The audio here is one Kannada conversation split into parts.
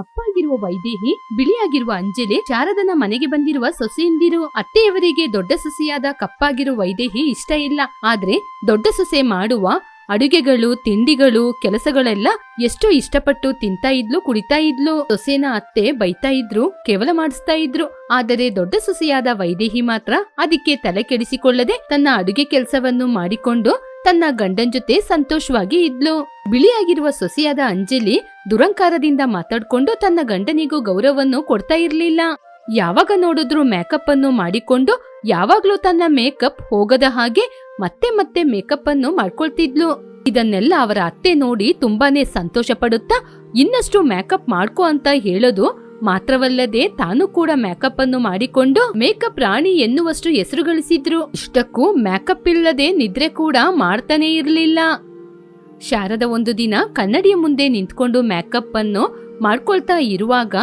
ಕಪ್ಪಾಗಿರುವ ವೈದೇಹಿ, ಬಿಳಿಯಾಗಿರುವ ಅಂಜಲಿ, ಶಾರದನ ಮನೆಗೆ ಬಂದಿರುವ ಸೊಸೆಯಂದಿರು. ಅತ್ತೆಯವರಿಗೆ ದೊಡ್ಡ ಸೊಸೆಯಾದ ಕಪ್ಪಾಗಿರುವ ವೈದೇಹಿ ಇಷ್ಟ ಇಲ್ಲ. ಆದ್ರೆ ದೊಡ್ಡ ಸೊಸೆ ಮಾಡುವ ಅಡುಗೆಗಳು, ತಿಂಡಿಗಳು, ಕೆಲಸಗಳೆಲ್ಲ ಎಷ್ಟು ಇಷ್ಟಪಟ್ಟು ತಿಂತಾ ಇದ್ಲು, ಕುಡಿತಾ ಇದ್ಲು. ಸೊಸೆನ ಅತ್ತೆ ಬೈತಾ ಇದ್ರು, ಕೇವಲ ಮಾಡಿಸ್ತಾ ಇದ್ರು. ಆದರೆ ದೊಡ್ಡ ಸೊಸೆಯಾದ ವೈದೇಹಿ ಮಾತ್ರ ಅದಕ್ಕೆ ತಲೆ ಕೆಡಿಸಿಕೊಳ್ಳದೆ ತನ್ನ ಅಡುಗೆ ಕೆಲಸವನ್ನು ಮಾಡಿಕೊಂಡು ತನ್ನ ಗಂಡನ್ ಜೊತೆ ಸಂತೋಷವಾಗಿ ಇದ್ಲು. ಬಿಳಿಯಾಗಿರುವ ಸೊಸೆಯಾದ ಅಂಜಲಿ ದುರಂಕಾರದಿಂದ ಮಾತಾಡ್ಕೊಂಡು ತನ್ನ ಗಂಡನಿಗೂ ಗೌರವವನ್ನು ಕೊಡ್ತಾ ಇರ್ಲಿಲ್ಲ. ಯಾವಾಗ ನೋಡಿದ್ರು ಮೇಕಪ್ ಅನ್ನು ಮಾಡಿಕೊಂಡು ಯಾವಾಗ್ಲೂ ತನ್ನ ಮೇಕಪ್ ಹೋಗದ ಹಾಗೆ ಮತ್ತೆ ಮತ್ತೆ ಮೇಕಪ್ ಅನ್ನು ಮಾಡ್ಕೊಳ್ತಿದ್ಲು. ಇದನ್ನೆಲ್ಲ ಅವರ ಅತ್ತೆ ನೋಡಿ ತುಂಬಾನೇ ಸಂತೋಷ ಪಡುತ್ತಾ ಇನ್ನಷ್ಟು ಮೇಕಪ್ ಮಾಡ್ಕೋ ಅಂತ ಹೇಳೋದು ಮಾತ್ರವಲ್ಲದೆ ತಾನು ಕೂಡ ಮೇಕಪ್ ಅನ್ನು ಮಾಡಿಕೊಂಡು ಮೇಕಪ್ ರಾಣಿ ಎನ್ನುವಷ್ಟು ಹೆಸರು ಗಳಿಸಿದ್ರು. ಇಷ್ಟಕ್ಕೂ ಮೇಕಪ್ ಇಲ್ಲದೆ ನಿದ್ರೆ ಕೂಡ ಮಾಡ್ತಾನೆ ಇರ್ಲಿಲ್ಲ. ಶಾರದ ಒಂದು ದಿನ ಕನ್ನಡಿಯ ಮುಂದೆ ನಿಂತ್ಕೊಂಡು ಮೇಕಪ್ ಅನ್ನು ಮಾಡ್ಕೊಳ್ತಾ ಇರುವಾಗ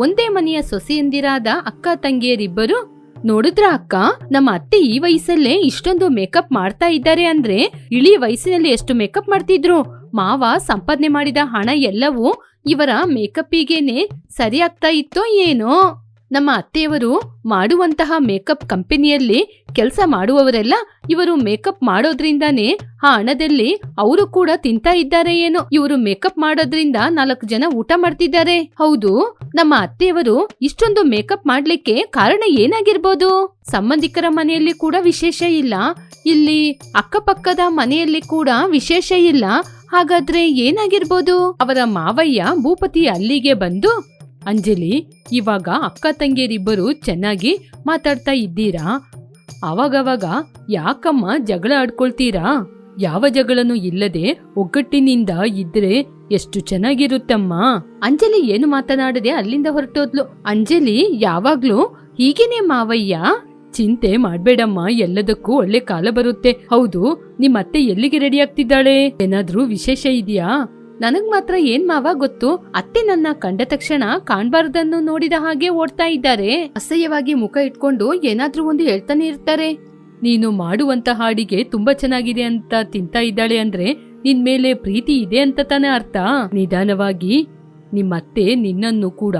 ಒಂದೇ ಮನೆಯ ಸೊಸೆಯಂದಿರಾದ ಅಕ್ಕ ತಂಗಿಯರಿಬ್ಬರು, ನೋಡಿದ್ರ ಅಕ್ಕ, ನಮ್ಮ ಅತ್ತೆ ಈ ವಯಸ್ಸಲ್ಲೇ ಇಷ್ಟೊಂದು ಮೇಕಪ್ ಮಾಡ್ತಾ ಇದ್ದಾರೆ ಅಂದ್ರೆ ಇಳಿ ವಯಸ್ಸಿನಲ್ಲಿ ಎಷ್ಟು ಮೇಕಪ್ ಮಾಡ್ತಿದ್ರು. ಮಾವ ಸಂಪಾದನೆ ಮಾಡಿದ ಹಣ ಎಲ್ಲವೂ ಇವರ ಮೇಕಪ್ಪಿಗೇನೆ ಸರಿ ಆಗ್ತಾ ಇತ್ತೋ ಏನೋ. ನಮ್ಮ ಅತ್ತೆಯವರು ಮಾಡುವಂತಹ ಮೇಕಪ್ ಕಂಪನಿಯಲ್ಲಿ ಕೆಲಸ ಮಾಡುವವರೆಲ್ಲ ಇವರು ಮೇಕಪ್ ಮಾಡೋದ್ರಿಂದಾನೇ ಆ ಹಣದಲ್ಲಿ ಅವರು ಕೂಡ ತಿಂತಾ ಇದ್ದಾರೆ ಏನೋ. ಇವರು ಮೇಕಪ್ ಮಾಡೋದ್ರಿಂದ 4 ಜನ ಊಟ ಮಾಡ್ತಿದ್ದಾರೆ. ಹೌದು, ನಮ್ಮ ಅತ್ತೆಯವರು ಇಷ್ಟೊಂದು ಮೇಕಪ್ ಮಾಡ್ಲಿಕ್ಕೆ ಕಾರಣ ಏನಾಗಿರ್ಬೋದು? ಸಂಬಂಧಿಕರ ಮನೆಯಲ್ಲಿ ಕೂಡ ವಿಶೇಷ ಇಲ್ಲ, ಇಲ್ಲಿ ಅಕ್ಕಪಕ್ಕದ ಮನೆಯಲ್ಲಿ ಕೂಡ ವಿಶೇಷ ಇಲ್ಲ. ಹಾಗಾದ್ರೆ ಏನಾಗಿರ್ಬೋದು? ಅವರ ಮಾವಯ್ಯ ಭೂಪತಿ ಅಲ್ಲಿಗೆ ಬಂದು, ಅಂಜಲಿ, ಇವಾಗ ಅಕ್ಕ ತಂಗಿಯರಿಬ್ಬರು ಚೆನ್ನಾಗಿ ಮಾತಾಡ್ತಾ ಇದ್ದೀರಾ? ಅವಾಗವಾಗ ಯಾಕಮ್ಮ ಜಗಳ ಆಡ್ಕೊಳ್ತೀರಾ? ಯಾವ ಜಗಳನೂ ಇಲ್ಲದೆ ಒಗ್ಗಟ್ಟಿನಿಂದ ಇದ್ರೆ ಎಷ್ಟು ಚೆನ್ನಾಗಿರುತ್ತಮ್ಮ. ಅಂಜಲಿ ಏನು ಮಾತನಾಡದೆ ಅಲ್ಲಿಂದ ಹೊರಟೋದ್ಲು. ಅಂಜಲಿ ಯಾವಾಗ್ಲೂ ಹೀಗೇನೆ ಮಾವಯ್ಯ, ಚಿಂತೆ ಮಾಡ್ಬೇಡಮ್ಮ, ಎಲ್ಲದಕ್ಕೂ ಒಳ್ಳೆ ಕಾಲ ಬರುತ್ತೆ. ಹೌದು, ನಿಮ್ಮತ್ತೆ ಎಲ್ಲಿಗೆ ರೆಡಿ ಆಗ್ತಿದ್ದಾಳೆ? ಏನಾದ್ರೂ ವಿಶೇಷ ಇದೆಯಾ? ನನಗ್ ಮಾತ್ರ ಏನ್ ಮಾವ ಗೊತ್ತು, ಅತ್ತೆ ನನ್ನ ಕಂಡ ತಕ್ಷಣ ಕಾಣ್ಬಾರ್ದನ್ನು ನೋಡಿದ ಹಾಗೆ ಓಡ್ತಾ ಇದ್ದಾರೆ. ಅಸಹ್ಯವಾಗಿ ಮುಖ ಇಟ್ಕೊಂಡು ಏನಾದ್ರೂ ಒಂದು ಹೇಳ್ತಾನೆ ಇರ್ತಾರೆ. ನೀನು ಮಾಡುವಂತ ಹಾಡಿಗೆ ತುಂಬಾ ಚೆನ್ನಾಗಿದೆ ಅಂತ ತಿಂತಾ ಇದ್ದಾಳೆ ಅಂದ್ರೆ ನಿನ್ ಮೇಲೆ ಪ್ರೀತಿ ಇದೆ ಅಂತ ತಾನೇ ಅರ್ಥ. ನಿಧಾನವಾಗಿ ನಿಮ್ಮತ್ತೆ ನಿನ್ನನ್ನು ಕೂಡ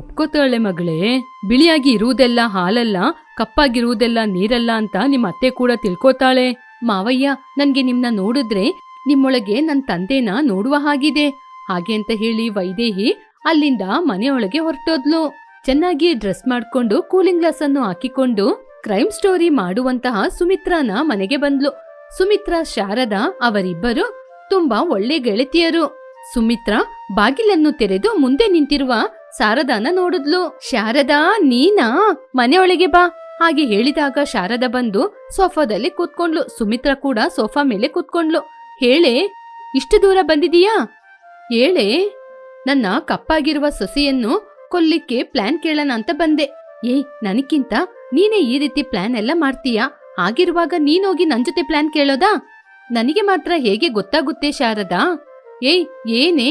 ಒಪ್ಕೋತಾಳೆ ಮಗಳೇ. ಬಿಳಿಯಾಗಿ ಇರುವುದೆಲ್ಲ ಹಾಲಲ್ಲ, ಕಪ್ಪಾಗಿರುವುದೆಲ್ಲ ನೀರಲ್ಲ ಅಂತ ನಿಮ್ಮ ಅತ್ತೆ ಕೂಡ ತಿಳ್ಕೋತಾಳೆ. ಮಾವಯ್ಯ, ನನ್ಗೆ ನಿಮ್ನ ನೋಡಿದ್ರೆ ನಿಮ್ಮೊಳಗೆ ನನ್ ತಂದೆನ ನೋಡುವ ಹಾಗಿದೆ. ಹಾಗೆ ಅಂತ ಹೇಳಿ ವೈದೇಹಿ ಅಲ್ಲಿಂದ ಮನೆಯೊಳಗೆ ಹೊರಟೋದ್ಲು. ಚೆನ್ನಾಗಿ ಡ್ರೆಸ್ ಮಾಡ್ಕೊಂಡು ಕೂಲಿಂಗ್ ಗ್ಲಾಸ್ ಅನ್ನು ಹಾಕಿಕೊಂಡು ಕ್ರೈಮ್ ಸ್ಟೋರಿ ಮಾಡುವಂತಹ ಸುಮಿತ್ರಾನ ಮನೆಗೆ ಬಂದ್ಲು. ಸುಮಿತ್ರಾ, ಶಾರದಾ ಅವರಿಬ್ಬರು ತುಂಬಾ ಒಳ್ಳೆ ಗೆಳತಿಯರು. ಸುಮಿತ್ರಾ ಬಾಗಿಲನ್ನು ತೆರೆದು ಮುಂದೆ ನಿಂತಿರುವ ಶಾರದಾನ ನೋಡಿದ್ಲು. ಶಾರದಾ, ನೀನಾ? ಮನೆಯೊಳಗೆ ಬಾ. ಹಾಗೆ ಹೇಳಿದಾಗ ಶಾರದಾ ಬಂದು ಸೋಫಾದಲ್ಲಿ ಕೂತ್ಕೊಂಡ್ಲು. ಸುಮಿತ್ರಾ ಕೂಡ ಸೋಫಾ ಮೇಲೆ ಕೂತ್ಕೊಂಡ್ಲು. ಹೇಳೆ, ಇಷ್ಟು ದೂರ ಬಂದಿದೀಯಾ? ಹೇಳೆ, ನನ್ನ ಕಪ್ಪಾಗಿರುವ ಸೊಸೆಯನ್ನು ಕೊಲ್ಲಿಕ್ಕೆ ಪ್ಲಾನ್ ಕೇಳೋಣ ಅಂತ ಬಂದೆ. ಏಯ್, ನನಕ್ಕಿಂತ ನೀನೇ ಈ ರೀತಿ ಪ್ಲಾನ್ ಎಲ್ಲ ಮಾಡ್ತೀಯಾ? ಹಾಗಿರುವಾಗ ನೀನೋಗಿ ನನ್ ಜೊತೆ ಪ್ಲಾನ್ ಕೇಳೋದಾ? ನನಗೆ ಮಾತ್ರ ಹೇಗೆ ಗೊತ್ತಾಗುತ್ತೆ ಶಾರದಾ? ಏಯ್, ಏನೇ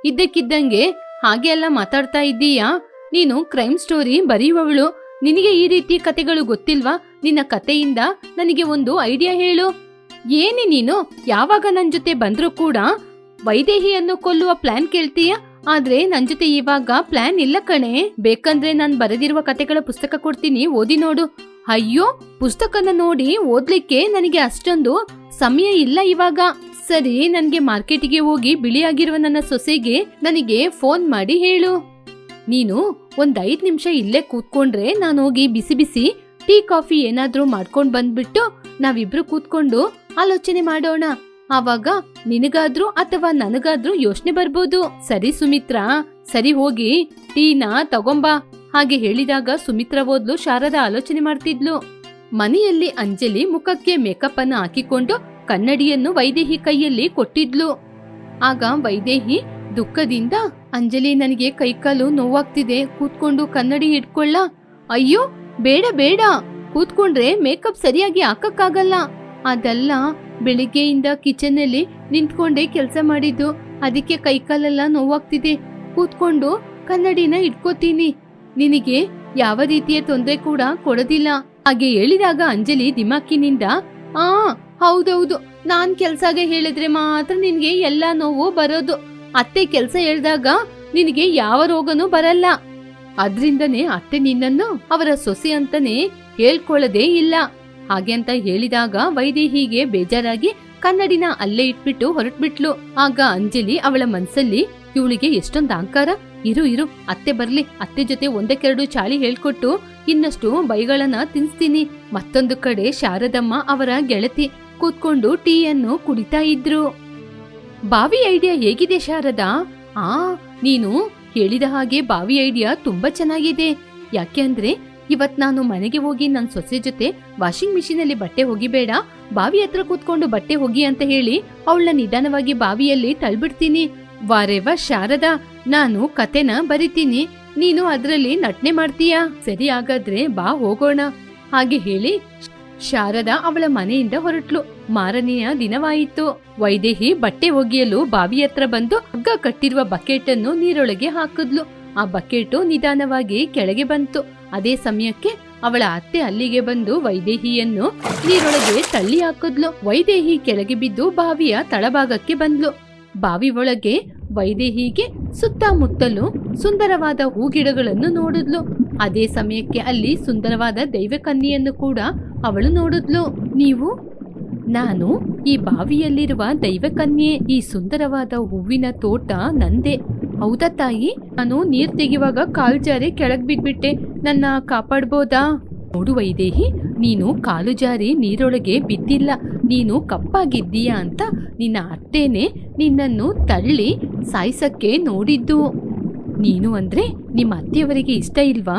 ಇದ್ದಕ್ಕಿದ್ದಂಗೆ ಹಾಗೆ ಎಲ್ಲ ಮಾತಾಡ್ತಾ ಇದ್ದೀಯಾ? ನೀನು ಕ್ರೈಮ್ ಸ್ಟೋರಿ ಬರೆಯುವವಳು, ನಿನಗೆ ಈ ರೀತಿ ಕತೆಗಳು ಗೊತ್ತಿಲ್ವಾ? ನಿನ್ನ ಕತೆಯಿಂದ ನನಗೆ ಒಂದು ಐಡಿಯಾ ಹೇಳು. ಏನೇ ನೀನು ಯಾವಾಗ ನನ್ ಜೊತೆ ಬಂದ್ರೂ ಕೂಡ ವೈದೇಹಿಯನ್ನು ಕೊಲ್ಲುವ ಪ್ಲಾನ್ ಕೇಳ್ತೀಯ? ಆದ್ರೆ ನನ್ ಜೊತೆ ಇವಾಗ ಪ್ಲಾನ್ ಇಲ್ಲ ಕಣೆ. ಬೇಕಂದ್ರೆ ನಾನ್ ಬರೆದಿರುವ ಕತೆಗಳ ಪುಸ್ತಕ ಕೊಡ್ತೀನಿ, ಓದಿ ನೋಡು. ಅಯ್ಯೋ, ಪುಸ್ತಕನ ನೋಡಿ ಓದ್ಲಿಕ್ಕೆ ನನಗೆ ಅಷ್ಟೊಂದು ಸಮಯ ಇಲ್ಲ ಇವಾಗ. ಸರಿ, ನನ್ಗೆ ಮಾರ್ಕೆಟಿಗೆ ಹೋಗಿ ಬಿಳಿಯಾಗಿರುವ ನನ್ನ ಸೊಸೆಗೆ ನನಗೆ ಫೋನ್ ಮಾಡಿ ಹೇಳು. ನೀನು ಒಂದ್ 5 ನಿಮಿಷ ಇಲ್ಲೇ ಕೂತ್ಕೊಂಡ್ರೆ ನಾನು ಹೋಗಿ ಬಿಸಿ ಬಿಸಿ ಟೀ ಕಾಫಿ ಏನಾದ್ರೂ ಮಾಡ್ಕೊಂಡ್ ಬಂದ್ಬಿಟ್ಟು ನಾವಿಬ್ರು ಕೂತ್ಕೊಂಡು ಆಲೋಚನೆ ಮಾಡೋಣ. ಆವಾಗ ನಿನಗಾದ್ರೂ ಅಥವಾ ನನಗಾದ್ರೂ ಯೋಚನೆ ಬರ್ಬೋದು. ಸರಿ ಸುಮಿತ್ರಾ, ಸರಿ, ಹೋಗಿ ಟೀನಾ ತಗೊಂಬಾ. ಹಾಗೆ ಹೇಳಿದಾಗ ಸುಮಿತ್ರಾ ಓದ್ಲು. ಶಾರದಾ ಆಲೋಚನೆ ಮಾಡ್ತಿದ್ಲು. ಮನೆಯಲ್ಲಿ ಅಂಜಲಿ ಮುಖಕ್ಕೆ ಮೇಕಪ್ ಅನ್ನು ಹಾಕಿಕೊಂಡು ಕನ್ನಡಿಯನ್ನು ವೈದೇಹಿ ಕೈಯಲ್ಲಿ ಕೊಟ್ಟಿದ್ಲು. ಆಗ ವೈದೇಹಿ ದುಃಖದಿಂದ, ಅಂಜಲಿ, ನನಗೆ ಕೈಕಾಲು ನೋವಾಗ್ತಿದೆ, ಕೂತ್ಕೊಂಡು ಕನ್ನಡಿ ಇಟ್ಕೊಳ್ಳ? ಅಯ್ಯೋ, ಬೇಡ ಬೇಡ, ಕೂತ್ಕೊಂಡ್ರೆ ಮೇಕಪ್ ಸರಿಯಾಗಿ ಹಾಕಕ್ಕಾಗಲ್ಲ. ಅದಲ್ಲ, ಬೆಳಿಗ್ಗೆಯಿಂದ ಕಿಚನ್ ಅಲ್ಲಿ ನಿಂತ್ಕೊಂಡೇ ಕೆಲಸ ಮಾಡಿದ್ದು, ಅದಕ್ಕೆ ಕೈಕಾಲೆಲ್ಲ ನೋವಾಗ್ತಿದೆ. ಕೂತ್ಕೊಂಡು ಕನ್ನಡಿನ ಇಟ್ಕೋತೀನಿ, ನಿನಗೆ ಯಾವ ರೀತಿಯ ತೊಂದರೆ ಕೂಡ ಕೊಡೋದಿಲ್ಲ. ಹಾಗೆ ಹೇಳಿದಾಗ ಅಂಜಲಿ ದಿಮಾಕಿನಿಂದ, ಹೌದೌದು, ನಾನ್ ಕೆಲ್ಸಗೆ ಹೇಳಿದ್ರೆ ಮಾತ್ರ ನಿನ್ಗೆ ಎಲ್ಲಾ ನೋವು ಬರೋದು. ಅತ್ತೆ ಕೆಲ್ಸ ಹೇಳ್ದಾಗ ನಿನಗೆ ಯಾವ ರೋಗನೂ ಬರಲ್ಲ. ಅದ್ರಿಂದನೇ ಅತ್ತೆ ನಿನ್ನನ್ನು ಅವರ ಸೊಸೆ ಅಂತಾನೆ ಹೇಳ್ಕೊಳ್ಳೋದೇ ಇಲ್ಲ. ಹಾಗೆ ಅಂತ ಹೇಳಿದಾಗ ವೈದೇಹಿಗೆ ಬೇಜಾರಾಗಿ ಕನ್ನಡಿನ ಅಲ್ಲೇ ಇಟ್ಬಿಟ್ಟು ಹೊರಟ್ಬಿಟ್ಲು. ಆಗ ಅಂಜಲಿ ಅವಳ ಮನ್ಸಲ್ಲಿ, ಇವಳಿಗೆ ಎಷ್ಟೊಂದು ಅಹಂಕಾರ, ಇರು ಅತ್ತೆ ಬರ್ಲಿ, ಅತ್ತೆ ಜೊತೆ ಒಂದಕ್ಕೆರಡು ಚಾಳಿ ಹೇಳ್ಕೊಟ್ಟು ಇನ್ನಷ್ಟು ಬೈಗಳನ್ನ ತಿನ್ಸ್ತೀನಿ. ಮತ್ತೊಂದು ಕಡೆ ಶಾರದಮ್ಮ ಅವರ ಗೆಳತಿ ಕೂತ್ಕೊಂಡು ಟೀಯನ್ನು ಕುಡಿತಾ ಇದ್ರು. ಬಾವಿ ಐಡಿಯಾ ಹೇಗಿದೆ ಶಾರದಾ? ನೀನು ಹೇಳಿದ ಹಾಗೆ ಬಾವಿ ಐಡಿಯಾ ತುಂಬಾ ಚೆನ್ನಾಗಿದೆ. ಯಾಕೆ ಅಂದ್ರೆ ಇವತ್ ನಾನು ಮನೆಗೆ ಹೋಗಿ ನನ್ನ ಸೊಸೆ ಜೊತೆ ವಾಷಿಂಗ್ ಮಿಷಿನ್ ಅಲ್ಲಿ ಬಟ್ಟೆ ಒಗಿಬೇಡ, ಬಾವಿ ಹತ್ರ ಕೂತ್ಕೊಂಡು ಬಟ್ಟೆ ಒಗಿ ಅಂತ ಹೇಳಿ ಅವಳನ್ನ ನಿಧಾನವಾಗಿ ಬಾವಿಯಲ್ಲಿ ತಳ್ಬಿಡ್ತೀನಿ. ವಾರೆವಾ ಶಾರದಾ, ನಾನು ಕತೆನ ಬರಿತೀನಿ, ನೀನು ಅದ್ರಲ್ಲಿ ನಟನೆ ಮಾಡ್ತೀಯಾ? ಸರಿ, ಹಾಗಾದ್ರೆ ಬಾ ಹೋಗೋಣ. ಹಾಗೆ ಹೇಳಿ ಶಾರದಾ ಅವಳ ಮನೆಯಿಂದ ಹೊರಟ್ಲು. ಮಾರನೆಯ ದಿನವಾಯಿತು. ವೈದೇಹಿ ಬಟ್ಟೆ ಒಗೆಯಲು ಬಾವಿ ಹತ್ರ ಬಂದು ಹಗ್ಗ ಕಟ್ಟಿರುವ ಬಕೆಟ್ ಅನ್ನು ನೀರೊಳಗೆ ಹಾಕಿದ್ಲು. ಆ ಬಕೆಟ್ ನಿಧಾನವಾಗಿ ಕೆಳಗೆ ಬಂತು. ಅದೇ ಸಮಯಕ್ಕೆ ಅವಳ ಅತ್ತೆ ಅಲ್ಲಿಗೆ ಬಂದು ವೈದೇಹಿಯನ್ನು ನೀರೊಳಗೆ ತಳ್ಳಿ ಹಾಕಿದ್ಲು. ವೈದೇಹಿ ಕೆಳಗೆ ಬಿದ್ದು ಬಾವಿಯ ತಳಭಾಗಕ್ಕೆ ಬಂದ್ಲು. ಬಾವಿ ಒಳಗೆ ವೈದೇಹಿಗೆ ಸುತ್ತಮುತ್ತಲು ಸುಂದರವಾದ ಹೂಗಿಡಗಳನ್ನು ನೋಡಿದ್ಲು. ಅದೇ ಸಮಯಕ್ಕೆ ಅಲ್ಲಿ ಸುಂದರವಾದ ದೈವಕನ್ಯೆಯನ್ನು ಕೂಡ ಅವಳು ನೋಡಿದ್ಲು. ನಾನು ಈ ಬಾವಿಯಲ್ಲಿರುವ ದೈವಕನ್ಯೆ, ಈ ಸುಂದರವಾದ ಹೂವಿನ ತೋಟ ನಂದೆ. ಹೌದಾ ತಾಯಿ? ನಾನು ನೀರ್ ತೆಗೆಯುವಾಗ ಕಾಲು ಜಾರಿ ಕೆಳಗ್ ಬಿದ್ಬಿಟ್ಟೆ, ನನ್ನ ಕಾಪಾಡ್ಬೋದಾ? ನೋಡು ವೈದೇಹಿ, ನೀನು ಕಾಲು ಜಾರಿ ನೀರೊಳಗೆ ಬಿದ್ದಿಲ್ಲ, ನೀನು ಕಪ್ಪಾಗಿದ್ದೀಯಾ ಅಂತ ನಿನ್ನ ಅತ್ತೇನೆ ನಿನ್ನನ್ನು ತಳ್ಳಿ ಸಾಯಿಸಕ್ಕೆ ನೋಡಿದ್ದು. ನೀನು ಅಂದ್ರೆ ನಿಮ್ಮ ಅತ್ತೆಯವರಿಗೆ ಇಷ್ಟ ಇಲ್ವಾ?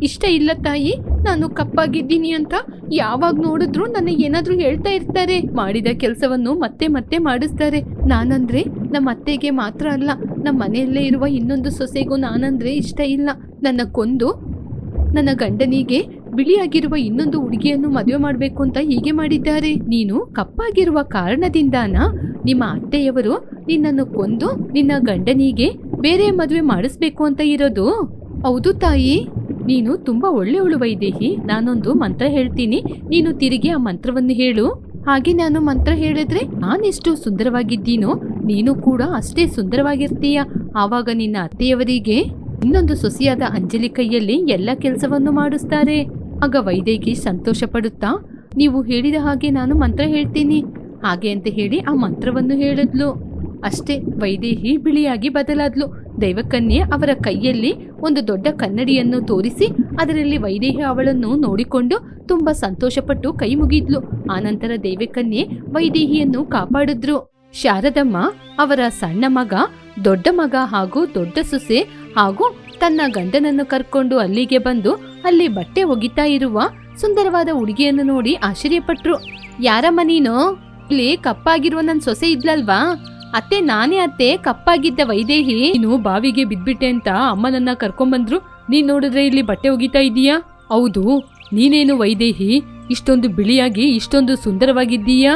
ಇಷ್ಟ ಇಲ್ಲ ತಾಯಿ, ನಾನು ಕಪ್ಪಾಗಿದ್ದೀನಿ ಅಂತ ಯಾವಾಗ ನೋಡಿದ್ರು ನನ್ನ ಏನಾದ್ರೂ ಹೇಳ್ತಾ ಇರ್ತಾರೆ. ಮಾಡಿದ ಕೆಲಸವನ್ನು ಮತ್ತೆ ಮತ್ತೆ ಮಾಡಿಸ್ತಾರೆ. ನಾನಂದ್ರೆ ನಮ್ಮ ಅತ್ತೆಗೆ ಮಾತ್ರ ಅಲ್ಲ, ನಮ್ಮ ಮನೆಯಲ್ಲೇ ಇರುವ ಇನ್ನೊಂದು ಸೊಸೆಗೂ ನಾನಂದ್ರೆ ಇಷ್ಟ ಇಲ್ಲ. ನನ್ನ ಕೊಂದು ನನ್ನ ಗಂಡನಿಗೆ ಬಿಳಿಯಾಗಿರುವ ಇನ್ನೊಂದು ಹುಡುಗಿಯನ್ನು ಮದುವೆ ಮಾಡ್ಬೇಕು ಅಂತ ಹೀಗೆ ಮಾಡಿದ್ದಾರೆ. ನೀನು ಕಪ್ಪಾಗಿರುವ ಕಾರಣದಿಂದಾನ ನಿಮ್ಮ ಅತ್ತೆಯವರು ನಿನ್ನನ್ನು ಕೊಂದು ನಿನ್ನ ಗಂಡನಿಗೆ ಬೇರೆ ಮದುವೆ ಮಾಡಿಸ್ಬೇಕು ಅಂತ ಇರೋದು? ಹೌದು ತಾಯಿ, ನೀನು ತುಂಬಾ ಒಳ್ಳೆಯವಳು ವೈದೇಹಿ. ನಾನೊಂದು ಮಂತ್ರ ಹೇಳ್ತೀನಿ, ನೀನು ತಿರುಗಿ ಆ ಮಂತ್ರವನ್ನು ಹೇಳು. ಹಾಗೆ ನಾನು ಮಂತ್ರ ಹೇಳಿದ್ರೆ ನಾನೆಷ್ಟು ಸುಂದರವಾಗಿದ್ದೀನೋ ನೀನು ಕೂಡ ಅಷ್ಟೇ ಸುಂದರವಾಗಿರ್ತೀಯ. ಆವಾಗ ನಿನ್ನ ಅತ್ತೆಯವರಿಗೆ ಇನ್ನೊಂದು ಸೊಸೆಯಾದ ಅಂಜಲಿ ಕೈಯಲ್ಲಿ ಎಲ್ಲ ಕೆಲಸವನ್ನು ಮಾಡಿಸ್ತಾರೆ. ಆಗ ವೈದೇಹಿ ಸಂತೋಷ ಪಡುತ್ತಾ, ನೀವು ಹೇಳಿದ ಹಾಗೆ ನಾನು ಮಂತ್ರ ಹೇಳ್ತೀನಿ ಹಾಗೆ ಅಂತ ಹೇಳಿ ಆ ಮಂತ್ರವನ್ನು ಹೇಳಿದ್ಲು. ಅಷ್ಟೇ, ವೈದೇಹಿ ಬಿಳಿಯಾಗಿ ಬದಲಾದ್ಲು. ದೈವಕನ್ಯೆ ಅವರ ಕೈಯಲ್ಲಿ ಒಂದು ದೊಡ್ಡ ಕನ್ನಡಿಯನ್ನು ತೋರಿಸಿ ಅದರಲ್ಲಿ ವೈದೇಹಿ ಅವಳನ್ನು ನೋಡಿಕೊಂಡು ತುಂಬಾ ಸಂತೋಷಪಟ್ಟು ಕೈ ಮುಗಿದ್ಲು. ಆನಂತರ ದೈವಕನ್ಯೆ ವೈದೇಹಿಯನ್ನು ಕಾಪಾಡಿದ್ರು. ಶಾರದಮ್ಮ ಅವರ ಸಣ್ಣ ಮಗ, ದೊಡ್ಡ ಮಗ ಹಾಗೂ ದೊಡ್ಡ ಸೊಸೆ ಹಾಗೂ ತನ್ನ ಗಂಡನನ್ನು ಕರ್ಕೊಂಡು ಅಲ್ಲಿಗೆ ಬಂದು ಅಲ್ಲಿ ಬಟ್ಟೆ ಒಗಿತಾ ಇರುವ ಸುಂದರವಾದ ಹುಡುಗಿಯನ್ನು ನೋಡಿ ಆಶ್ಚರ್ಯಪಟ್ರು. ಯಾರಮ್ಮ ನೀನು? ಇಲ್ಲಿ ಕಪ್ಪಾಗಿರುವ ನನ್ ಸೊಸೆ ಇದ್ಲಲ್ವಾ? ಅತ್ತೆ, ನಾನೇ ಅತ್ತೆ, ಕಪ್ಪಾಗಿದ್ದ ವೈದೇಹಿ. ನೀನು ಬಾವಿಗೆ ಬಿದ್ಬಿಟ್ಟೆ ಅಂತ ಅಮ್ಮನನ್ನ ಕರ್ಕೊಂಡ್ಬಂದ್ರು. ನೀನ್ ನೋಡಿದ್ರೆ ಇಲ್ಲಿ ಬಟ್ಟೆ ಒಗಿತಾ ಇದೀಯಾ? ಹೌದು, ನೀನೇನು ವೈದೇಹಿ ಇಷ್ಟೊಂದು ಬಿಳಿಯಾಗಿ ಇಷ್ಟೊಂದು ಸುಂದರವಾಗಿದ್ದೀಯಾ?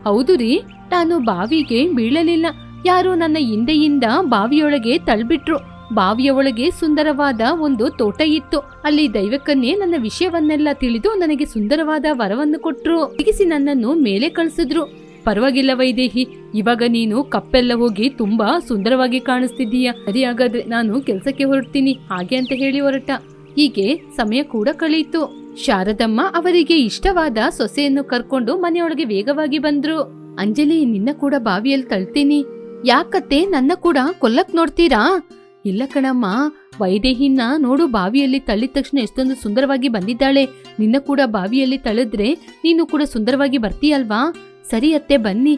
ಹೌದು ರೀ, ನಾನು ಬಾವಿಗೆ ಬೀಳಲಿಲ್ಲ, ಯಾರು ನನ್ನ ಹಿಂದೆಯಿಂದ ಬಾವಿಯೊಳಗೆ ತಳ್ಬಿಟ್ರು. ಬಾವಿಯ ಒಳಗೆ ಸುಂದರವಾದ ಒಂದು ತೋಟ ಇತ್ತು. ಅಲ್ಲಿ ದೈವಕನ್ಯೆ ನನ್ನ ವಿಷಯವನ್ನೆಲ್ಲ ತಿಳಿದು ನನಗೆ ಸುಂದರವಾದ ವರವನ್ನು ಕೊಟ್ರು. ತಿಗಿಸಿ ನನ್ನನ್ನು ಮೇಲೆ ಕಳಿಸಿದ್ರು. ಪರವಾಗಿಲ್ಲ ವೈದೇಹಿ, ಇವಾಗ ನೀನು ಕಪ್ಪೆಲ್ಲ ಹೋಗಿ ತುಂಬಾ ಸುಂದರವಾಗಿ ಕಾಣಿಸ್ತಿದ್ದೀಯ. ಸರಿ, ಹಾಗಾದ್ರೆ ನಾನು ಕೆಲ್ಸಕ್ಕೆ ಹೊರಡ್ತೀನಿ ಹಾಗೆ ಅಂತ ಹೇಳಿ ಹೊರಟ. ಹೀಗೆ ಸಮಯ ಕೂಡ ಕಳೆಯಿತು. ಶಾರದಮ್ಮ ಅವರಿಗೆ ಇಷ್ಟವಾದ ಸೊಸೆಯನ್ನು ಕರ್ಕೊಂಡು ಮನೆಯೊಳಗೆ ವೇಗವಾಗಿ ಬಂದ್ರು. ಅಂಜಲಿ, ನಿನ್ನ ಕೂಡ ಬಾವಿಯಲ್ಲಿ ತಳ್ತೀನಿ. ಯಾಕತ್ತೆ, ನನ್ನ ಕೂಡ ಕೊಲ್ಲಕ್ ನೋಡ್ತೀರಾ? ಇಲ್ಲ ಕಣಮ್ಮ, ವೈದೇಹಿನ ನೋಡು, ಬಾವಿಯಲ್ಲಿ ತಳ್ಳಿದ ತಕ್ಷಣ ಎಷ್ಟೊಂದು ಸುಂದರವಾಗಿ ಬಂದಿದ್ದಾಳೆ. ನಿನ್ನ ಕೂಡ ಬಾವಿಯಲ್ಲಿ ತಳ್ಳಿದ್ರೆ ನೀನು ಕೂಡ ಸುಂದರವಾಗಿ ಬರ್ತೀಯಲ್ವಾ? ಸರಿ ಅತ್ತೆ, ಬನ್ನಿ.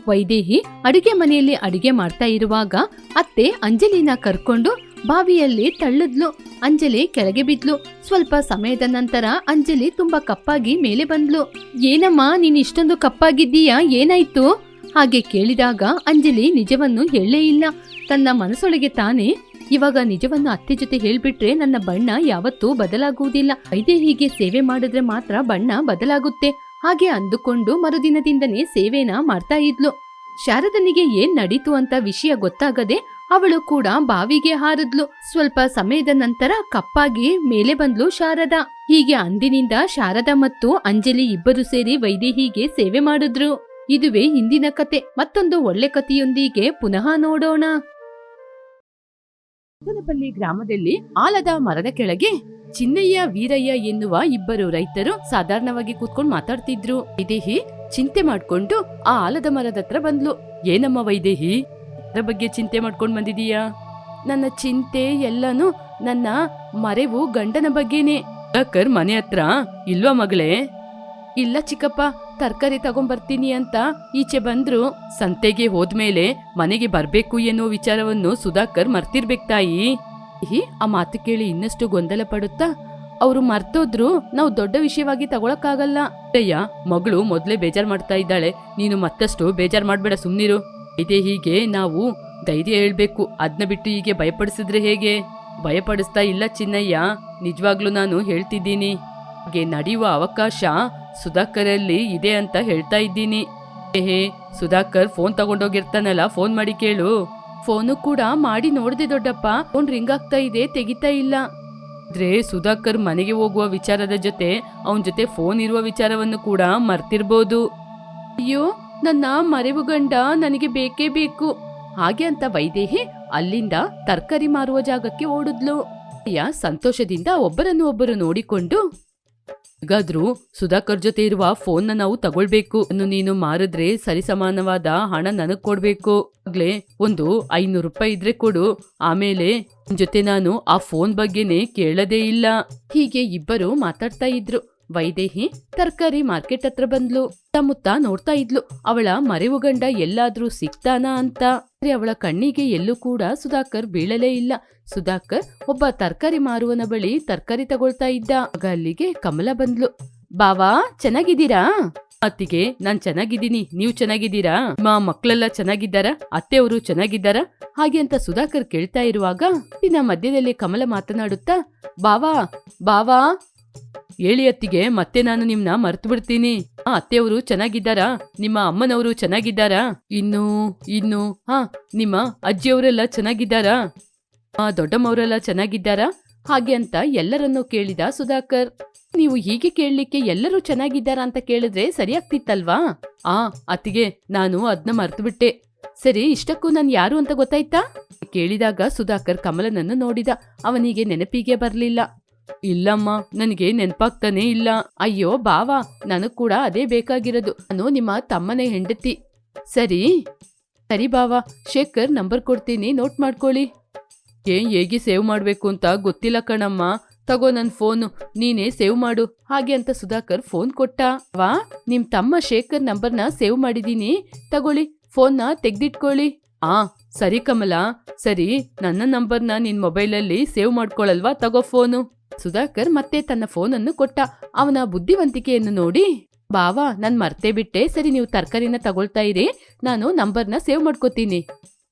ವೈದೇಹಿ ಅಡುಗೆ ಮನೆಯಲ್ಲಿ ಅಡುಗೆ ಮಾಡ್ತಾ ಇರುವಾಗ ಅತ್ತೆ ಅಂಜಲಿನ ಕರ್ಕೊಂಡು ಬಾವಿಯಲ್ಲಿ ತಳ್ಳಿದ್ಲು. ಅಂಜಲಿ ಕೆಳಗೆ ಬಿದ್ಲು. ಸ್ವಲ್ಪ ಸಮಯದ ನಂತರ ಅಂಜಲಿ ತುಂಬಾ ಕಪ್ಪಾಗಿ ಮೇಲೆ ಬಂದ್ಲು. ಏನಮ್ಮ, ನೀನ್ ಇಷ್ಟೊಂದು ಕಪ್ಪಾಗಿದ್ದೀಯಾ? ಏನಾಯ್ತು? ಹಾಗೆ ಕೇಳಿದಾಗ ಅಂಜಲಿ ನಿಜವನ್ನು ಹೇಳಲೇ ಇಲ್ಲ. ತನ್ನ ಮನಸ್ಸೊಳಗೆ ತಾನೇ, ಇವಾಗ ನಿಜವನ್ನು ಅತ್ತೆ ಜೊತೆ ಹೇಳ್ಬಿಟ್ರೆ ನನ್ನ ಬಣ್ಣ ಯಾವತ್ತೂ ಬದಲಾಗುವುದಿಲ್ಲ. ವೈದೇಹಿಗೆ ಸೇವೆ ಮಾಡಿದ್ರೆ ಮಾತ್ರ ಬಣ್ಣ ಬದಲಾಗುತ್ತೆ. ಹಾಗೆ ಅಂದುಕೊಂಡು ಮರುದಿನದಿಂದನೇ ಸೇವೆನ ಮಾಡ್ತಾ ಇದ್ಲು. ಶಾರದನಿಗೆ ಏನ್ ನಡೀತು ಅಂತ ವಿಷಯ ಗೊತ್ತಾಗದೆ ಅವಳು ಕೂಡ ಬಾವಿಗೆ ಹಾರಿದ್ಲು. ಸ್ವಲ್ಪ ಸಮಯದ ನಂತರ ಕಪ್ಪಾಗಿ ಮೇಲೆ ಬಂದ್ಲು ಶಾರದಾ. ಹೀಗೆ ಅಂದಿನಿಂದ ಶಾರದಾ ಮತ್ತು ಅಂಜಲಿ ಇಬ್ಬರು ಸೇರಿ ವೈದೇಹಿಗೆ ಸೇವೆ ಮಾಡಿದ್ರು. ಇದುವೇ ಹಿಂದಿನ ಕತೆ. ಮತ್ತೊಂದು ಒಳ್ಳೆ ಕಥೆಯೊಂದಿಗೆ ಪುನಃ ನೋಡೋಣ. ಮುತ್ತನಪಲ್ಲಿ ಗ್ರಾಮದಲ್ಲಿ ಆಲದ ಮರದ ಕೆಳಗೆ ಚಿನ್ನಯ್ಯ ವೀರಯ್ಯ ಎನ್ನುವ ಇಬ್ಬರು ರೈತರು ಸಾಧಾರಣವಾಗಿ ಕೂತ್ಕೊಂಡು ಮಾತಾಡ್ತಿದ್ರು. ವೈದೇಹಿ ಚಿಂತೆ ಮಾಡ್ಕೊಂಡು ಆ ಆಲದ ಮರದ ಹತ್ರ ಬಂದ್ಲು. ಏನಮ್ಮ ವೈದೇಹಿ, ಅದರ ಬಗ್ಗೆ ಚಿಂತೆ ಮಾಡ್ಕೊಂಡ್ ಬಂದಿದೀಯಾ? ನನ್ನ ಚಿಂತೆ ಎಲ್ಲಾನು ನನ್ನ ಮರೆವು ಗಂಡನ ಬಗ್ಗೆನೆ. ಸುಧಾಕರ್ ಮನೆ ಹತ್ರ ಇಲ್ವಾ ಮಗಳೇ? ಇಲ್ಲ ಚಿಕ್ಕಪ್ಪ, ತರಕಾರಿ ತಗೊಂಬರ್ತೀನಿ ಅಂತ ಈಚೆ ಬಂದ್ರು. ಸಂತೆಗೆ ಹೋದ್ಮೇಲೆ ಮನೆಗೆ ಬರ್ಬೇಕು ಎನ್ನುವ ವಿಚಾರವನ್ನು ಸುಧಾಕರ್ ಮರ್ತಿರ್ಬೇಕು ತಾಯಿ. ಆ ಮಾತು ಕೇಳಿ ಇನ್ನಷ್ಟು ಗೊಂದಲ ಪಡುತ್ತಾ, ಅವ್ರು ಮರ್ತೋದ್ರು ನಾವು ದೊಡ್ಡ ವಿಷಯವಾಗಿ ತಗೊಳಕ್ಕಾಗಲ್ಲ. ಅಯ್ಯ, ಮಗಳು ಮೊದ್ಲೇ ಬೇಜಾರ್ ಮಾಡ್ತಾ ಇದ್ದಾಳೆ, ನೀನು ಮತ್ತಷ್ಟು ಬೇಜಾರ್ ಮಾಡ್ಬೇಡ, ಸುಮ್ನಿರು. ಇದೇ ಹೀಗೆ ನಾವು ಧೈರ್ಯ ಹೇಳ್ಬೇಕು, ಅದ್ನ ಬಿಟ್ಟು ಹೀಗೆ ಭಯಪಡಿಸಿದ್ರೆ ಹೇಗೆ? ಭಯಪಡಿಸ್ತಾ ಇಲ್ಲ ಚಿನ್ನಯ್ಯ, ನಿಜವಾಗ್ಲೂ ನಾನು ಹೇಳ್ತಿದ್ದೀನಿ. ಹಾಗೆ ನಡೆಯುವ ಅವಕಾಶ ಸುಧಾಕರಲ್ಲಿ ಇದೆ ಅಂತ ಹೇಳ್ತಾ ಇದ್ದೀನಿ. ಸುಧಾಕರ್ ಫೋನ್ ತಗೊಂಡೋಗಿರ್ತಾನಲ್ಲ, ಫೋನ್ ಮಾಡಿ ಕೇಳು. ಫೋನು ಕೂಡ ಮಾಡಿ ನೋಡ್ದೆ ದೊಡ್ಡಪ್ಪ, ಫೋನ್ ರಿಂಗ್ ಆಗ್ತಾ ಇದೆ, ತೆಗಿತಾ ಇಲ್ಲ. ಆದ್ರೆ ಸುಧಾಕರ್ ಮನೆಗೆ ಹೋಗುವ ವಿಚಾರದ ಜೊತೆ ಅವನ ಜೊತೆ ಫೋನ್ ಇರುವ ವಿಚಾರವನ್ನು ಕೂಡ ಮರ್ತಿರ್ಬೋದು. ಅಯ್ಯೋ, ನನ್ನ ಮರೆವು ಗಂಡ ನನಗೆ ಬೇಕೇ ಬೇಕು. ಹಾಗೆ ಅಂತ ವೈದೇಹಿ ಅಲ್ಲಿಂದ ತರಕಾರಿ ಮಾರುವ ಜಾಗಕ್ಕೆ ಓಡಿದ್ಲು. ಸಂತೋಷದಿಂದ ಒಬ್ಬರನ್ನು ಒಬ್ಬರು ನೋಡಿಕೊಂಡು, ಹೇಗಾದ್ರೂ ಸುಧಾಕರ್ ಜೊತೆ ಇರುವ ಫೋನ್ ನಾವು ತಗೊಳ್ಬೇಕು. ನೀನು ಮಾರಿದ್ರೆ ಸರಿಸಮಾನವಾದ ಹಣ ನನಗ್ ಕೊಡ್ಬೇಕು. ಆಗ್ಲೇ ಒಂದು 500 ರೂಪಾಯಿ ಇದ್ರೆ ಕೊಡು, ಆಮೇಲೆ ನಿನ್ ಜೊತೆ ನಾನು ಆ ಫೋನ್ ಬಗ್ಗೆನೆ ಕೇಳದೇ ಇಲ್ಲ. ಹೀಗೆ ಇಬ್ಬರು ಮಾತಾಡ್ತಾ ಇದ್ರು. ವೈದೇಹಿ ತರಕಾರಿ ಮಾರ್ಕೆಟ್ ಹತ್ರ ಬಂದ್ಲು. ಸುತ್ತಮುತ್ತ ನೋಡ್ತಾ ಇದ್ಲು, ಅವಳ ಮರೆವು ಗಂಡ ಎಲ್ಲಾದ್ರೂ ಸಿಕ್ತಾನಾ ಅಂತ. ಅವಳ ಕಣ್ಣಿಗೆ ಎಲ್ಲೂ ಕೂಡ ಸುಧಾಕರ್ ಬೀಳಲೇ ಇಲ್ಲ. ಸುಧಾಕರ್ ಒಬ್ಬ ತರಕಾರಿ ಮಾರುವನ ಬಳಿ ತರಕಾರಿ ತಗೊಳ್ತಾ ಇದ್ದ. ಆಗ ಅಲ್ಲಿಗೆ ಕಮಲ ಬಂದ್ಲು. ಬಾವಾ, ಚೆನ್ನಾಗಿದ್ದೀರಾ? ಅತ್ತಿಗೆ, ನಾನ್ ಚೆನ್ನಾಗಿದ್ದೀನಿ, ನೀವ್ ಚೆನ್ನಾಗಿದ್ದೀರಾ? ನಿಮ್ಮ ಮಕ್ಕಳೆಲ್ಲ ಚೆನ್ನಾಗಿದ್ದಾರ? ಅತ್ತೆಯವರು ಚೆನ್ನಾಗಿದ್ದಾರ? ಹಾಗೆ ಅಂತ ಸುಧಾಕರ್ ಕೇಳ್ತಾ ಇರುವಾಗ ದಿನ ಮಧ್ಯದಲ್ಲಿ ಕಮಲ ಮಾತನಾಡುತ್ತಾ, ಬಾವಾ ಬಾವಾ ಹೇಳಿ ಅತ್ತಿಗೆ, ಮತ್ತೆ ನಾನು ನಿಮ್ನ ಮರ್ತು ಬಿಡ್ತೀನಿ. ಅತ್ತೆಯವರು ಚೆನ್ನಾಗಿದ್ದಾರಾ? ನಿಮ್ಮ ಅಮ್ಮನವರು ಚೆನ್ನಾಗಿದ್ದಾರಾ? ಇನ್ನು ನಿಮ್ಮ ಅಜ್ಜಿಯವರೆಲ್ಲ ಚೆನ್ನಾಗಿದ್ದಾರಾ? ದೊಡ್ಡಮ್ಮವರೆಲ್ಲ ಚೆನ್ನಾಗಿದ್ದಾರಾ? ಹಾಗೆ ಅಂತ ಎಲ್ಲರನ್ನೂ ಕೇಳಿದ ಸುಧಾಕರ್. ನೀವು ಹೀಗೆ ಕೇಳಲಿಕ್ಕೆ ಎಲ್ಲರೂ ಚೆನ್ನಾಗಿದ್ದಾರಾ ಅಂತ ಕೇಳಿದ್ರೆ ಸರಿಯಾಗ್ತಿತ್ತಲ್ವಾ? ಅತ್ತಿಗೆ, ನಾನು ಅದ್ನ ಮರ್ತು ಬಿಟ್ಟೆ. ಸರಿ, ಇಷ್ಟಕ್ಕೂ ನಾನು ಯಾರು ಅಂತ ಗೊತ್ತಾಯ್ತಾ? ಕೇಳಿದಾಗ ಸುಧಾಕರ್ ಕಮಲನನ್ನು ನೋಡಿದ. ಅವನಿಗೆ ನೆನಪಿಗೆ ಬರ್ಲಿಲ್ಲ. ಇಲ್ಲಮ್ಮ, ನನಗೆ ನೆನಪಾಗ್ತಾನೆ ಇಲ್ಲ. ಅಯ್ಯೋ ಬಾವಾ, ನನಗ್ ಕೂಡ ಅದೇ ಬೇಕಾಗಿರೋದು. ನಾನು ನಿಮ್ಮ ತಮ್ಮನೇ ಹೆಂಡತಿ. ಸರಿ ಬಾವಾ, ಶೇಖರ್ ನಂಬರ್ ಕೊಡ್ತೀನಿ, ನೋಟ್ ಮಾಡ್ಕೊಳ್ಳಿ. ಹೇಗೆ ಸೇವ್ ಮಾಡ್ಬೇಕು ಅಂತ ಗೊತ್ತಿಲ್ಲ ಕಣಮ್ಮ. ತಗೋ ನನ್ ಫೋನು, ನೀನೇ ಸೇವ್ ಮಾಡು. ಹಾಗೆ ಅಂತ ಸುಧಾಕರ್ ಫೋನ್ ಕೊಟ್ಟ. ನಿಮ್ ತಮ್ಮ ಶೇಖರ್ ನಂಬರ್ನ ಸೇವ್ ಮಾಡಿದೀನಿ, ತಗೊಳ್ಳಿ, ಫೋನ್ನ ತೆಗ್ದಿಟ್ಕೊಳ್ಳಿ. ಸರಿ ಕಮಲ, ಸರಿ, ನನ್ನ ನಂಬರ್ನ ನಿನ್ ಮೊಬೈಲಲ್ಲಿ ಸೇವ್ ಮಾಡ್ಕೊಳಲ್ವಾ? ತಗೋ ಫೋನು. ಸುಧಾಕರ್ ಮತ್ತೆ ತನ್ನ ಫೋನನ್ನು ಕೊಟ್ಟ. ಅವನ ಬುದ್ಧಿವಂತಿಕೆಯನ್ನು ನೋಡಿ, ಬಾವಾ, ನಾನ್ ಮರ್ತೇ ಬಿಟ್ಟೆ. ಸರಿ, ನೀವು ತರಕಾರಿನ ತಗೊಳ್ತಾ ಇರಿ, ನಾನು ನಂಬರ್ನ ಸೇವ್ ಮಾಡ್ಕೋತೀನಿ.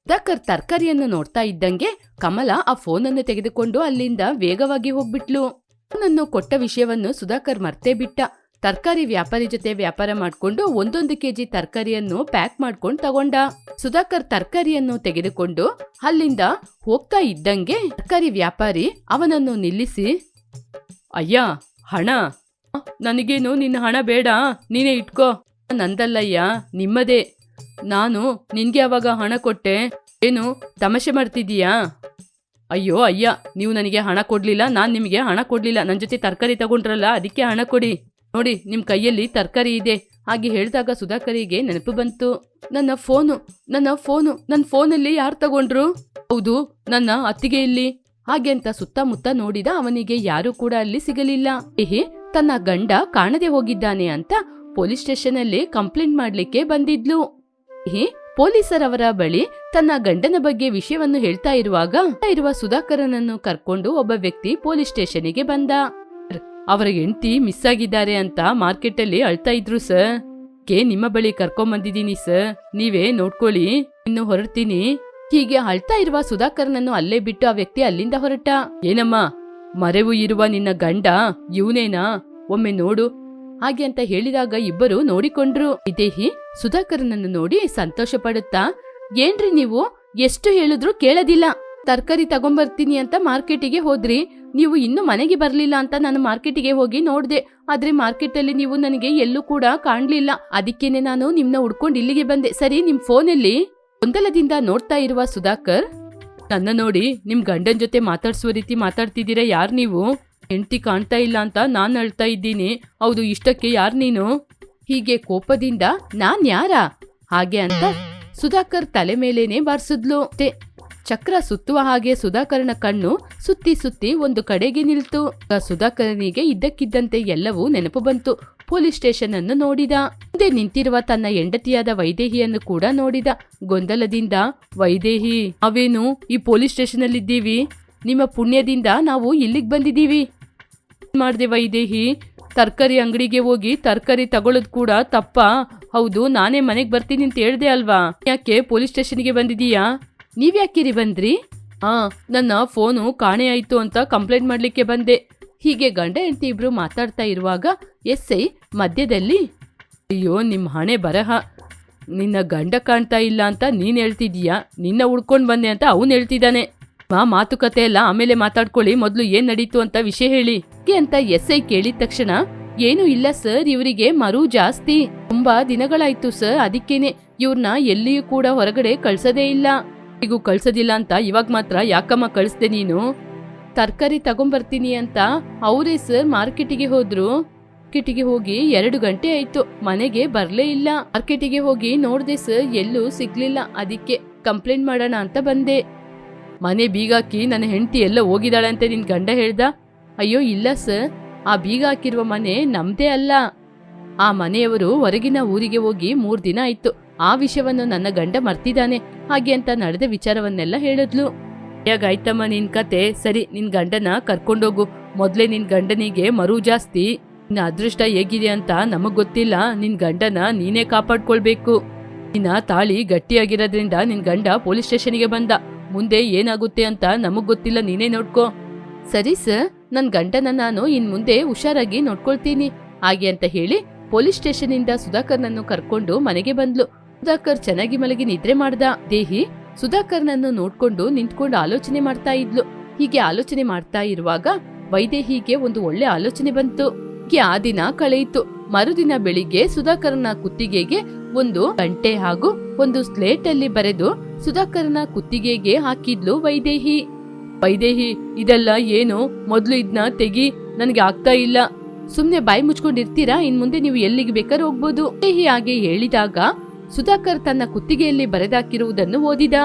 ಸುಧಾಕರ್ ತರಕಾರಿಯನ್ನು ನೋಡ್ತಾ ಇದ್ದಂಗೆ ಕಮಲ ಆ ಫೋನನ್ನು ತೆಗೆದುಕೊಂಡು ಅಲ್ಲಿಂದ ವೇಗವಾಗಿ ಹೋಗ್ಬಿಟ್ಲು. ಫೋನನ್ನು ಕೊಟ್ಟ ವಿಷಯವನ್ನು ಸುಧಾಕರ್ ಮರ್ತೇ ಬಿಟ್ಟ. ತರಕಾರಿ ವ್ಯಾಪಾರಿ ಜೊತೆ ವ್ಯಾಪಾರ ಮಾಡ್ಕೊಂಡು 1 ಕೆಜಿ ತರಕಾರಿಯನ್ನು ಪ್ಯಾಕ್ ಮಾಡ್ಕೊಂಡು ತಗೊಂಡ. ಸುಧಾಕರ್ ತರಕಾರಿಯನ್ನು ತೆಗೆದುಕೊಂಡು ಅಲ್ಲಿಂದ ಹೋಗ್ತಾ ಇದ್ದಂಗೆ ತರಕಾರಿ ವ್ಯಾಪಾರಿ ಅವನನ್ನು ನಿಲ್ಲಿಸಿ, ಅಯ್ಯ, ಹಣ? ನನಗೇನು ನಿನ್ನ ಹಣ ಬೇಡ, ನೀನೇ ಇಟ್ಕೋ. ನಂದಲ್ಲಯ್ಯ, ನಿಮ್ಮದೇ. ನಾನು ನಿನ್ಗೆ ಅವಾಗ ಹಣ ಕೊಟ್ಟೆ. ಏನು ತಮಾಷೆ ಮಾಡ್ತಿದ್ದೀಯಾ? ಅಯ್ಯೋ ಅಯ್ಯ, ನೀವು ನನಗೆ ಹಣ ಕೊಡ್ಲಿಲ್ಲ, ನಾನ್ ನಿಮಗೆ ಹಣ ಕೊಡ್ಲಿಲ್ಲ. ನನ್ನ ಜೊತೆ ತರಕಾರಿ ತಗೊಂಡ್ರಲ್ಲ, ಅದಕ್ಕೆ ಹಣ ಕೊಡಿ. ನೋಡಿ, ನಿಮ್ ಕೈಯಲ್ಲಿ ತರಕಾರಿ ಇದೆ. ಹಾಗೆ ಹೇಳಿದಾಗ ಸುಧಾಕರಿಗೆ ನೆನಪು ಬಂತು. ನನ್ನ ಫೋನಲ್ಲಿ ಯಾರು ತಗೊಂಡ್ರು? ಹೌದು, ನನ್ನ ಅತ್ತಿಗೆ ಇಲ್ಲಿ. ಹಾಗೆ ಅಂತ ಸುತ್ತಮುತ್ತ ನೋಡಿದ. ಅವನಿಗೆ ಯಾರು ಕೂಡ ಅಲ್ಲಿ ಸಿಗಲಿಲ್ಲ. ತನ್ನ ಗಂಡ ಕಾಣದೆ ಹೋಗಿದ್ದಾನೆ ಅಂತ ಪೊಲೀಸ್ ಸ್ಟೇಷನ್ ಅಲ್ಲಿ ಕಂಪ್ಲೇಂಟ್ ಮಾಡ್ಲಿಕ್ಕೆ ಬಂದಿದ್ಲು. ಪೊಲೀಸರವರ ಬಳಿ ತನ್ನ ಗಂಡನ ಬಗ್ಗೆ ವಿಷಯವನ್ನು ಹೇಳ್ತಾ ಇರುವ ಸುಧಾಕರನನ್ನು ಕರ್ಕೊಂಡು ಒಬ್ಬ ವ್ಯಕ್ತಿ ಪೊಲೀಸ್ ಸ್ಟೇಷನ್ಗೆ ಬಂದ. ಅವರ ಹೆಂಡತಿ ಮಿಸ್ ಆಗಿದ್ದಾರೆ ಅಂತ ಮಾರ್ಕೆಟ್ ಅಲ್ಲಿ ಅಳ್ತಾ ಇದ್ರು ಸರ್. ನಿಮ್ಮ ಬಳಿ ಕರ್ಕೊಂಬಂದಿದ್ದೀನಿ ಸರ್, ನೀವೇ ನೋಡ್ಕೊಳ್ಳಿ, ಇನ್ನು ಹೊರಡ್ತೀನಿ. ಹೀಗೆ ಅಳ್ತಾ ಇರುವ ಸುಧಾಕರನನ್ನು ಅಲ್ಲೇ ಬಿಟ್ಟು ಆ ವ್ಯಕ್ತಿ ಅಲ್ಲಿಂದ ಹೊರಟ. ಏನಮ್ಮ, ಮರೆವು ಇರುವ ನಿನ್ನ ಗಂಡ ಇವನೇನಾ? ಒಮ್ಮೆ ನೋಡು. ಹಾಗೆ ಅಂತ ಹೇಳಿದಾಗ ಇಬ್ಬರು ನೋಡಿಕೊಂಡ್ರು. ವಿದೇಹಿ ಸುಧಾಕರನನ್ನು ನೋಡಿ ಸಂತೋಷ ಪಡುತ್ತಾ, ಏನ್ರಿ ನೀವು, ಎಷ್ಟು ಹೇಳಿದ್ರು ಕೇಳೋದಿಲ್ಲ. ತರಕಾರಿ ತಗೊಂಬರ್ತೀನಿ ಅಂತ ಮಾರ್ಕೆಟಿಗೆ ಹೋದ್ರಿ, ನೀವು ಇನ್ನು ಮನೆಗೆ ಬರ್ಲಿಲ್ಲ ಅಂತ ನಾನು ಮಾರ್ಕೆಟಿಗೆ ಹೋಗಿ ನೋಡ್ದೆ. ಆದ್ರೆ ಮಾರ್ಕೆಟ್ ಅಲ್ಲಿ ನೀವು ನನಗೆ ಎಲ್ಲೂ ಕೂಡ ಕಾಣ್ಲಿಲ್ಲ. ಅದಕ್ಕೇನೆ ನಾನು ನಿಮ್ನ ಹುಡ್ಕೊಂಡು ಇಲ್ಲಿಗೆ ಬಂದೆ. ಸರಿ, ನಿಮ್ ಫೋನಲ್ಲಿ ಗೊಂದಲದಿಂದ ನೋಡ್ತಾ ಇರುವ ಸುಧಾಕರ್, ನನ್ನ ನೋಡಿ ನಿಮ್ ಗಂಡನ್ ಜೊತೆ ಮಾತಾಡ್ಸುವ ರೀತಿ ಮಾತಾಡ್ತಿದ್ದೀರಾ? ಯಾರ್ ನೀವು? ಹೆಂಡತಿ ಕಾಣ್ತಾ ಇಲ್ಲ ಅಂತ ನಾನ್ ಅಳ್ತಾ ಇದ್ದೀನಿ. ಹೌದು, ಇಷ್ಟಕ್ಕೆ ಯಾರ್ ನೀನು? ಹೀಗೆ ಕೋಪದಿಂದ ನಾನ್ ಯಾರ ಹಾಗೆ ಅಂತ ಸುಧಾಕರ್ ತಲೆ ಮೇಲೇನೆ ಬಾರಿಸಿದ್ಲು. ಚಕ್ರ ಸುತ್ತುವ ಹಾಗೆ ಸುಧಾಕರನ ಕಣ್ಣು ಸುತ್ತಿ ಸುತ್ತಿ ಒಂದು ಕಡೆಗೆ ನಿಲ್ತು. ಸುಧಾಕರನಿಗೆ ಇದ್ದಕ್ಕಿದ್ದಂತೆ ಎಲ್ಲವೂ ನೆನಪು ಬಂತು. ಪೊಲೀಸ್ ಸ್ಟೇಷನ್ ಅನ್ನು ನೋಡಿದ. ಮುಂದೆ ನಿಂತಿರುವ ತನ್ನ ಹೆಂಡತಿಯಾದ ವೈದೇಹಿಯನ್ನು ಕೂಡ ನೋಡಿದ. ಗೊಂದಲದಿಂದ, ವೈದೇಹಿ, ನಾವೇನು ಈ ಪೊಲೀಸ್ ಸ್ಟೇಷನ್ ಅಲ್ಲಿ ಇದ್ದೀವಿ? ನಿಮ್ಮ ಪುಣ್ಯದಿಂದ ನಾವು ಇಲ್ಲಿಗೆ ಬಂದಿದ್ದೀವಿ. ಮಾಡ್ದೆ ವೈದೇಹಿ, ತರಕಾರಿ ಅಂಗಡಿಗೆ ಹೋಗಿ ತರಕಾರಿ ತಗೊಳ್ಳೋದು ಕೂಡ ತಪ್ಪಾ? ಹೌದು, ನಾನೇ ಮನೆಗೆ ಬರ್ತೀನಿ ಅಂತ ಹೇಳ್ದೆ ಅಲ್ವಾ? ಯಾಕೆ ಪೊಲೀಸ್ ಸ್ಟೇಷನ್ಗೆ ಬಂದಿದೀಯಾ? ನೀವ್ಯಾಕಿರಿ ಬಂದ್ರಿ? ನನ್ನ ಫೋನು ಕಾಣೆ ಆಯ್ತು ಅಂತ ಕಂಪ್ಲೇಂಟ್ ಮಾಡ್ಲಿಕ್ಕೆ ಬಂದೆ. ಹೀಗೆ ಗಂಡ ಹೆಂಡತಿ ಇಬ್ರು ಮಾತಾಡ್ತಾ ಇರುವಾಗ SI ಮಧ್ಯದಲ್ಲಿ, ಅಯ್ಯೋ ನಿಮ್ ಹಣೆ ಬರಹ, ನಿನ್ನ ಗಂಡ ಕಾಣ್ತಾ ಇಲ್ಲ ಅಂತ ನೀನ್ ಹೇಳ್ತಿದೀಯಾ, ನಿನ್ನ ಹುಡ್ಕೊಂಡ್ ಬಂದೆ ಅಂತ ಅವನು ಹೇಳ್ತಿದ್ದಾನೆ. ಮಾತುಕತೆ ಎಲ್ಲ ಆಮೇಲೆ ಮಾತಾಡ್ಕೊಳ್ಳಿ, ಮೊದ್ಲು ಏನ್ ನಡೀತು ಅಂತ ವಿಷಯ ಹೇಳಿ ಅಂತ SI ಕೇಳಿದ ತಕ್ಷಣ, ಏನು ಇಲ್ಲ ಸರ್, ಇವರಿಗೆ ಮರು ಜಾಸ್ತಿ. ತುಂಬಾ ದಿನಗಳಾಯ್ತು ಸರ್, ಅದಕ್ಕೇನೆ ಇವ್ರನ್ನ ಎಲ್ಲಿಯೂ ಕೂಡ ಹೊರಗಡೆ ಕಳ್ಸೋದೇ ಇಲ್ಲ. ಈಗೂ ಕಳ್ಸೋದಿಲ್ಲ ಅಂತ ಇವಾಗ ಮಾತ್ರ ಯಾಕಮ್ಮ ಕಳಿಸ್ದೆ ನೀನು? ತರಕಾರಿ ತಗೊಂಬರ್ತೀನಿ ಅಂತ ಅವರೇ ಸರ್ ಮಾರ್ಕೆಟಿಗೆ ಹೋದ್ರು. ಮಾರ್ಕೆಟಿಗೆ ಹೋಗಿ 2 ಗಂಟೆ ಆಯ್ತು, ಮನೆಗೆ ಬರ್ಲೇ ಇಲ್ಲ. ಮಾರ್ಕೆಟಿಗೆ ಹೋಗಿ ನೋಡ್ದೆ ಸರ್, ಎಲ್ಲೂ ಸಿಗ್ಲಿಲ್ಲ. ಅದಕ್ಕೆ ಕಂಪ್ಲೇಂಟ್ ಮಾಡೋಣ ಅಂತ ಬಂದೆ. ಮನೆ ಬೀಗಾಕಿ ನನ್ನ ಹೆಂಡತಿ ಎಲ್ಲ ಹೋಗಿದ್ದಾಳೆ ಅಂತ ನಿನ್ ಗಂಡ ಹೇಳ್ದ? ಅಯ್ಯೋ ಇಲ್ಲ ಸರ್, ಆ ಬೀಗ ಹಾಕಿರುವ ಮನೆ ನಮ್ದೇ ಅಲ್ಲ. ಆ ಮನೆಯವರು ಹೊರಗಿನ ಊರಿಗೆ ಹೋಗಿ 3 ದಿನ ಆಯ್ತು. ಆ ವಿಷಯವನ್ನು ನನ್ನ ಗಂಡ ಮರ್ತಿದ್ದಾನೆ. ಹಾಗೆ ಅಂತ ನಡೆದ ವಿಚಾರವನ್ನೆಲ್ಲ ಹೇಳಿದ್ಲು. ಹೇಗಾಯ್ತಮ್ಮ ನಿನ್ ಕತೆ? ಸರಿ, ನಿನ್ ಗಂಡನ ಕರ್ಕೊಂಡೋಗು. ಮೊದ್ಲೇ ನಿನ್ ಗಂಡನಿಗೆ ಮರು ಜಾಸ್ತಿ. ನಿನ್ನ ಅದೃಷ್ಟ ಹೇಗಿದೆ ಅಂತ ನಮಗ್ ಗೊತ್ತಿಲ್ಲ. ನಿನ್ ಗಂಡನ ನೀನೇ ಕಾಪಾಡ್ಕೊಳ್ಬೇಕು. ನಿನ್ನ ತಾಳಿ ಗಟ್ಟಿಯಾಗಿರೋದ್ರಿಂದ ನಿನ್ ಗಂಡ ಪೊಲೀಸ್ ಸ್ಟೇಷನ್ಗೆ ಬಂದ. ಮುಂದೆ ಏನಾಗುತ್ತೆ ಅಂತ ನಮಗ್ ಗೊತ್ತಿಲ್ಲ, ನೀನೇ ನೋಡ್ಕೋ. ಸರಿ ಸರ್, ನನ್ ಗಂಡನ ನಾನು ಇನ್ ಮುಂದೆ ಹುಷಾರಾಗಿ ನೋಡ್ಕೊಳ್ತೀನಿ ಹಾಗೆ ಅಂತ ಹೇಳಿ ಪೊಲೀಸ್ ಸ್ಟೇಷನ್ ಇಂದ ಸುಧಾಕರ್ನನ್ನು ಕರ್ಕೊಂಡು ಮನೆಗೆ ಬಂದ್ಲು. ಸುಧಾಕರ್ ಚೆನ್ನಾಗಿ ಮಲಗಿ ನಿದ್ರೆ ಮಾಡ್ದ. ದೇಹಿ ಸುಧಾಕರ್ನನ್ನು ನೋಡ್ಕೊಂಡು ನಿಂತ್ಕೊಂಡು ಆಲೋಚನೆ ಮಾಡ್ತಾ ಇದ್ಲು. ಹೀಗೆ ಆಲೋಚನೆ ಮಾಡ್ತಾ ಇರುವಾಗ ವೈದೇಹಿಗೆ ಒಂದು ಒಳ್ಳೆ ಆಲೋಚನೆ ಬಂತು. ಹೀಗೆ ಆ ದಿನ ಕಳೆಯಿತು. ಮರುದಿನ ಬೆಳಿಗ್ಗೆ ಸುಧಾಕರ್ನ ಕುತ್ತಿಗೆಗೆ ಒಂದು ಗಂಟೆ ಹಾಗೂ ಒಂದು ಸ್ಲೇಟ್ ಅಲ್ಲಿ ಬರೆದು ಸುಧಾಕರ್ನ ಕುತ್ತಿಗೆಗೆ ಹಾಕಿದ್ಲು ವೈದೇಹಿ. ವೈದೇಹಿ, ಇದೆಲ್ಲ ಏನು? ಮೊದ್ಲು ಇದನ್ನ ತೆಗಿ, ನನಗೆ ಆಗ್ತಾ ಇಲ್ಲ. ಸುಮ್ನೆ ಬಾಯಿ ಮುಚ್ಕೊಂಡಿರ್ತೀರಾ? ಇನ್ ಮುಂದೆ ನೀವು ಎಲ್ಲಿಗೆ ಬೇಕಾದ್ರೂ ಹೋಗ್ಬೋದು. ವೈದೇಹಿ ಹಾಗೆ ಹೇಳಿದಾಗ ಸುಧಾಕರ್ ತನ್ನ ಕುತ್ತಿಗೆಯಲ್ಲಿ ಬರೆದಾಕಿರುವುದನ್ನು ಓದಿದ.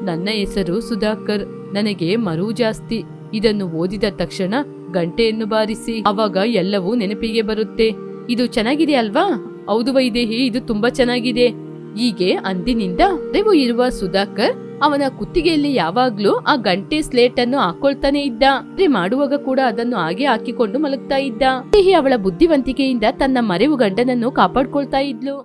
ನನ್ನ ಹೆಸರು ಸುಧಾಕರ್, ನನಗೆ ಮರು ಜಾಸ್ತಿ. ಇದನ್ನು ಓದಿದ ತಕ್ಷಣ ಗಂಟೆಯನ್ನು ಬಾರಿಸಿ, ಆವಾಗ ಎಲ್ಲವೂ ನೆನಪಿಗೆ ಬರುತ್ತೆ. ಇದು ಚೆನ್ನಾಗಿದೆ ಅಲ್ವಾ? ಹೌದು ವೈದೇಹಿ, ಇದು ತುಂಬಾ ಚೆನ್ನಾಗಿದೆ. ಹೀಗೆ ಅಂದಿನಿಂದ ಅರಿವು ಇರುವ ಸುಧಾಕರ್ ಅವನ ಕುತ್ತಿಗೆಯಲ್ಲಿ ಯಾವಾಗ್ಲೂ ಆ ಗಂಟೆ ಸ್ಲೇಟ್ ಅನ್ನು ಹಾಕೊಳ್ತಾನೆ ಇದ್ದ. ಮಾಡುವಾಗ ಕೂಡ ಅದನ್ನು ಹಾಗೆ ಹಾಕಿಕೊಂಡು ಮಲಗ್ತಾ ಇದ್ದ. ಅವಳ ಬುದ್ಧಿವಂತಿಕೆಯಿಂದ ತನ್ನ ಮರೆವು ಗಂಡನನ್ನು ಕಾಪಾಡ್ಕೊಳ್ತಾ ಇದ್ಲು.